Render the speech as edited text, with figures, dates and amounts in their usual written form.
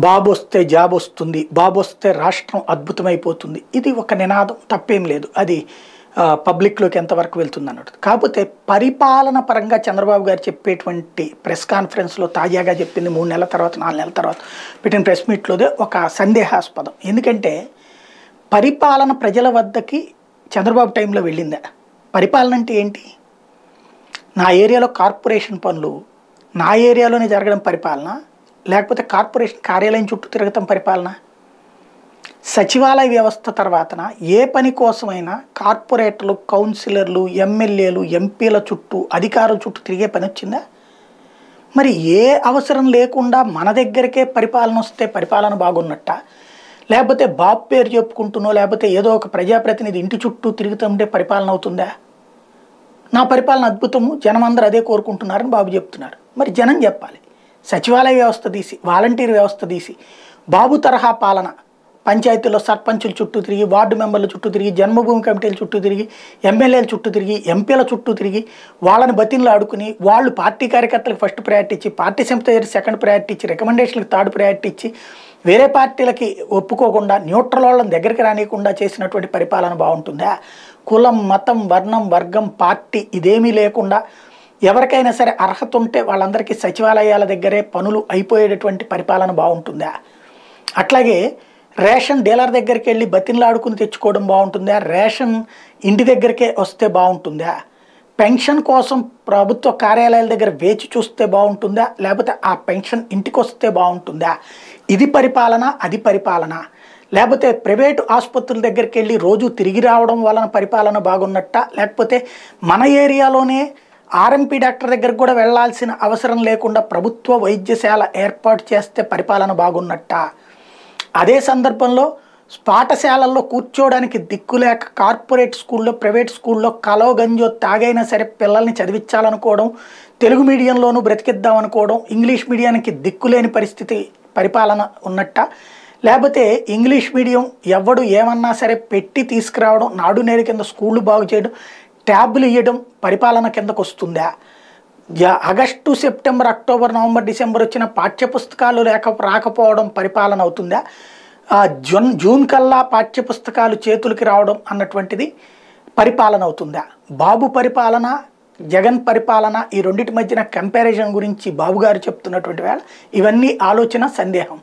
బాబు వస్తే జాబ్ వస్తుంది, బాబు వస్తే రాష్ట్రం అద్భుతమైపోతుంది. ఇది ఒక నినాదం, తప్పేం లేదు. అది పబ్లిక్లోకి ఎంతవరకు వెళ్తుంది అన్నట్టు. కాకపోతే పరిపాలన పరంగా చంద్రబాబు గారు చెప్పేటువంటి ప్రెస్ కాన్ఫరెన్స్లో తాజాగా చెప్పింది 3 నెలల తర్వాత 4 నెలల తర్వాత పెట్టిన ప్రెస్ మీట్లోదే ఒక సందేహాస్పదం. ఎందుకంటే పరిపాలన ప్రజల వద్దకి చంద్రబాబు టైంలో వెళ్ళిందా? పరిపాలన అంటే ఏంటి? నా ఏరియాలో కార్పొరేషన్ పనులు నా ఏరియాలోనే జరగడం పరిపాలన, లేకపోతే కార్పొరేషన్ కార్యాలయం చుట్టూ తిరగటం పరిపాలన? సచివాలయ వ్యవస్థ తర్వాతన ఏ పని కోసమైనా కార్పొరేటర్లు, కౌన్సిలర్లు, ఎమ్మెల్యేలు, ఎంపీల చుట్టూ, అధికారుల చుట్టూ తిరిగే పని వచ్చిందా? మరి ఏ అవసరం లేకుండా మన దగ్గరికే పరిపాలన వస్తే పరిపాలన బాగున్నట్ట, లేకపోతే బాబు పేరు చెప్పుకుంటున్నో లేకపోతే ఏదో ఒక ప్రజాప్రతినిధి ఇంటి చుట్టూ తిరుగుతుంటే పరిపాలన అవుతుందా? నా పరిపాలన అద్భుతము, జనం అందరూ అదే కోరుకుంటున్నారని బాబు చెప్తున్నారు. మరి జనం చెప్పాలి. సచివాలయ వ్యవస్థ తీసి, వాలంటీర్ వ్యవస్థ తీసి, బాబు తరహా పాలన పంచాయతీల్లో సర్పంచుల చుట్టూ తిరిగి, వార్డు మెంబర్ల చుట్టూ తిరిగి, జన్మభూమి కమిటీల చుట్టూ తిరిగి, ఎమ్మెల్యేల చుట్టూ తిరిగి, ఎంపీల చుట్టూ తిరిగి, వాళ్ళని బతిన్లు ఆడుకుని, వాళ్ళు పార్టీ కార్యకర్తలకు ఫస్ట్ ప్రయారిటీ ఇచ్చి, పార్టీ సింపథైజర్స్ సెకండ్ ప్రయారిటీ ఇచ్చి, రికమెండేషన్లకు థర్డ్ ప్రయారిటీ ఇచ్చి, వేరే పార్టీలకి ఒప్పుకోకుండా న్యూట్రల్ వాళ్ళని దగ్గరికి రానియకుండా చేసినటువంటి పరిపాలన బాగుంటుందా? కులం, మతం, వర్ణం, వర్గం, పార్టీ ఇదేమీ లేకుండా ఎవరికైనా సరే అర్హత ఉంటే వాళ్ళందరికీ సచివాలయాల దగ్గరే పనులు అయిపోయేటటువంటి పరిపాలన బాగుంటుందా? అట్లాగే రేషన్ డీలర్ దగ్గరికి వెళ్ళి బతిన్లాడుకుని తెచ్చుకోవడం బాగుంటుందా? రేషన్ ఇంటి దగ్గరికే వస్తే బాగుంటుందా? పెన్షన్ కోసం ప్రభుత్వ కార్యాలయాల దగ్గర వేచి చూస్తే బాగుంటుందా, లేకపోతే ఆ పెన్షన్ ఇంటికి వస్తే బాగుంటుందా? ఇది పరిపాలన, అది పరిపాలన? లేకపోతే ప్రైవేటు ఆసుపత్రుల దగ్గరికి వెళ్ళి రోజు తిరిగి రావడం వలన పరిపాలన బాగున్నట్ట, లేకపోతే మన ఏరియాలోనే ఆర్ఎంపీ డాక్టర్ దగ్గరకు కూడా వెళ్లాల్సిన అవసరం లేకుండా ప్రభుత్వ వైద్యశాల ఏర్పాటు చేస్తే పరిపాలన బాగున్నట్ట? అదే సందర్భంలో పాఠశాలల్లో కూర్చోవడానికి దిక్కులేక కార్పొరేట్ స్కూల్లో, ప్రైవేట్ స్కూల్లో కలో గంజో తాగైనా సరే పిల్లల్ని చదివించాలనుకోవడం, తెలుగు మీడియంలోనూ బ్రతికిద్దాం అనుకోవడం, ఇంగ్లీష్ మీడియానికి దిక్కులేని పరిస్థితి పరిపాలన ఉన్నట్ట? లేకపోతే ఇంగ్లీష్ మీడియం ఎవడు ఏమన్నా సరే పెట్టి తీసుకురావడం, నాడు నేడు కింద స్కూళ్ళు బాగు చేయడం, ట్యాబ్లు ఇవ్వడం పరిపాలన కిందకు వస్తుందా? August, September, October, November, December వచ్చిన పాఠ్యపుస్తకాలు రాకపోవడం పరిపాలన అవుతుందా? జూన్ కల్లా పాఠ్యపుస్తకాలు చేతులకి రావడం అన్నటువంటిది పరిపాలన అవుతుందా? బాబు పరిపాలన, జగన్ పరిపాలన, ఈ రెండింటి మధ్యన కంపారిజన్ గురించి బాబు గారు చెప్తున్నటువంటి వేళ ఇవన్నీ ఆలోచన, సందేహం.